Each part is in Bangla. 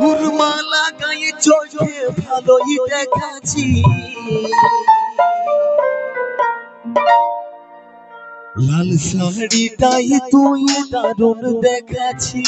উরমালা গায়ে চোখে ভালোই দেখাচ্ছি, লাল শাড়িটাই তুই দারুণ দেখাচ্ছি।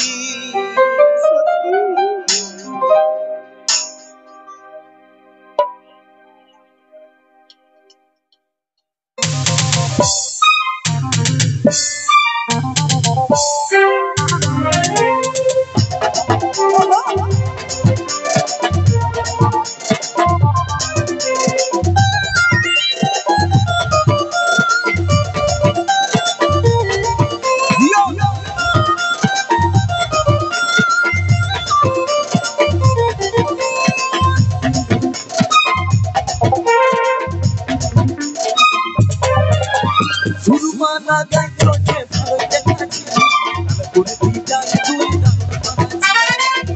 উরমালা গায়ে চোখে ভালোই দেখাচ্ছি, লাল কুর্তিটাই তুই দারুণ দেখাচ্ছি।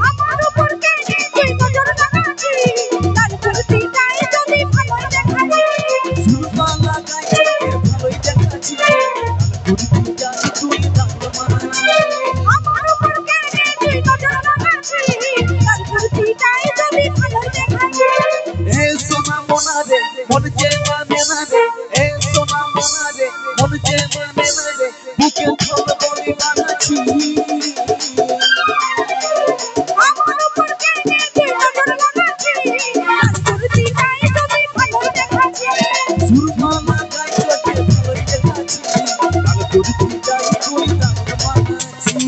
আমার উপর কেনে তুই নজর রাখাচ্ছি, লাল কুর্তিটাই যদি ভালোই দেখাচ্ছি। উরমালা গায়ে চোখে ভালোই দেখাচ্ছি, লাল কুর্তিটাই তুই দারুণ দেখাচ্ছি। আমার উপর কেনে তুই নজর রাখাচ্ছি, লাল কুর্তিটাই যদি ভালোই দেখাচ্ছি। এ সোনা মোনা রে মন যে মানে না রে, এ সোনা মোনা রে মন যে মানে না রে, বুকে ফল বলি বানাচ্ছি। আমার উপর কেনে তুই নজর রাখাচ্ছি, লাল কুর্তিটাই যদি ভালোই দেখাচ্ছি। উরমালা গায়ে চোখে ভালোই দেখাচ্ছি, লাল কুর্তিটাই তুই দারুণ বানাচ্ছি।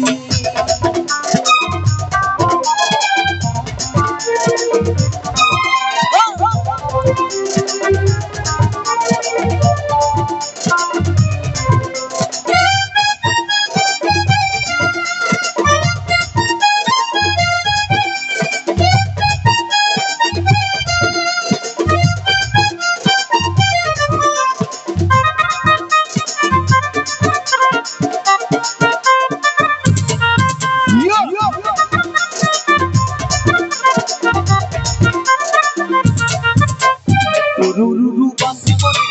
রুরু বাসি মনে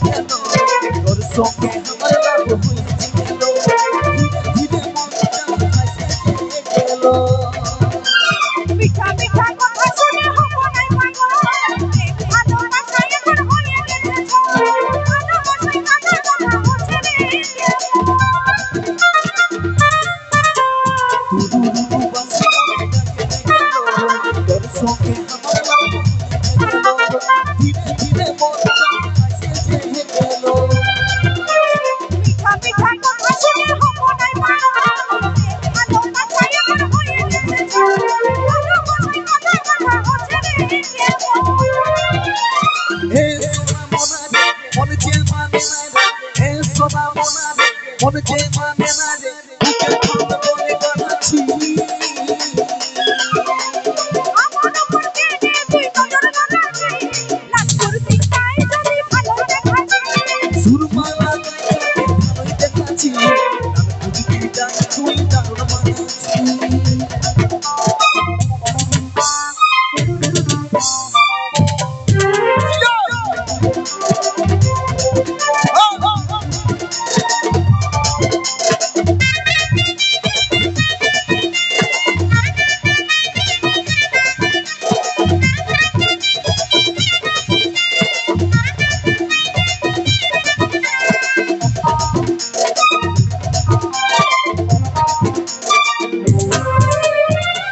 কেন তোর সঙ্গে আমার লাভ হয়েছিল, ধীরে ধীরে মনটা ভাসে গেল। মিঠা মিঠা কথা শুনে হবো নাই পাগল, ভালোবাসায় এখন হয়ে গেছে ঝড়, ভালোবাসায় কাঁদা কথা হচ্ছে রে রুরু বাসি মনে কেন তোর সঙ্গে আমার লাভ হয়েছিল, ধীরে ধীরে মনটা ভাসে গেল। মিঠা মিঠা কথা শুনে হবো নাই পাগল, ভালোবাসায় এখন হয়ে গেছে ঝড়, ভালোবাসায় কাঁদা কথা হচ্ছে রে হে সোনা মোনা রে মন যে মানে না রে, হে সোনা মোনা রে মন যে মানে না রে, বুকে ফল বলি বানাচ্ছি। আমার উপর কেনে তুই নজর রাখাচ্ছি, লাল কুর্তিটাই যদি ভালোই দেখাচ্ছি। উরমালা গায়ে চোখে ভালোই দেখাচ্ছি, লাল কুর্তিটাই তুই দারুণ বানাচ্ছি।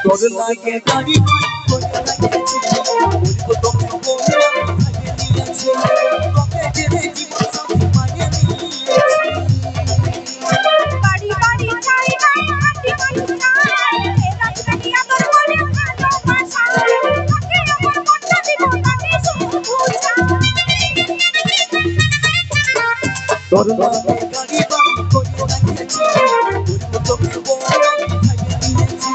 তোর লাগে গাড়ি তোর লাগিয়েছি, বলবো তোকে বলে আমি ভাগে নিয়েছি, তোকে জেনে জীবন সাথী মানিয়ে নিয়েছি। বাড়ি বাড়ি যাই নাই হাঁটি মানুষ চাই, এ রাজবাড়ি আদর করে ভালোবাসা, তাকে আমার মনটা দিব তাকে শুধু চাই। তোর লাগে গাড়ি বাড়ি তোর লাগিয়েছি, বলবো তোকে বলে আমি ভাগে নিয়েছি,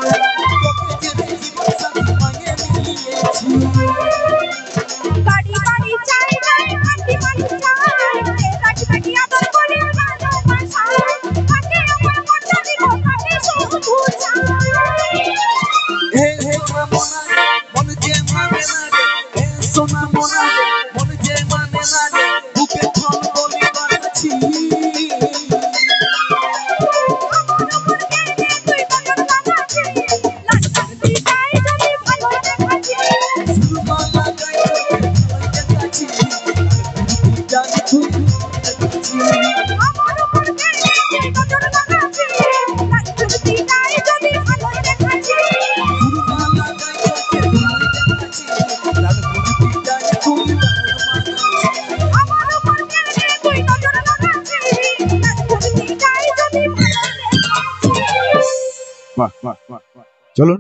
তোকে জেনে জীবন সাথী মানিয়ে নিয়েছি। বাড়ি বাড়ি যাই নাই হাঁটি মানুষ চাই, এ রাজবাড়ি আদর করে ভালোবাসা, তাকে আমার মনটা দিব তাকে শুধু চাই। হে সোনা মোনা রে মন যে মানে না রে, হে সোনা মোনা রে মন যে মানে না রে, বুকে ফল বলি বানাচ্ছি। আমার উপর কেনে তুই নজর রাখাচ্ছি, লাল কুর্তিটাই যদি আমার উপর কেড়ে তুই নজর লাগাচ্ছিস তার প্রতিটাই যদি ভালোই দেখাচ্ছিস আমার উপর কেড়ে তুই নজর লাগাচ্ছিস তার প্রতিটাই যদি ভালোই দেখাচ্ছিস বাহ বাহ বাহ, চলুন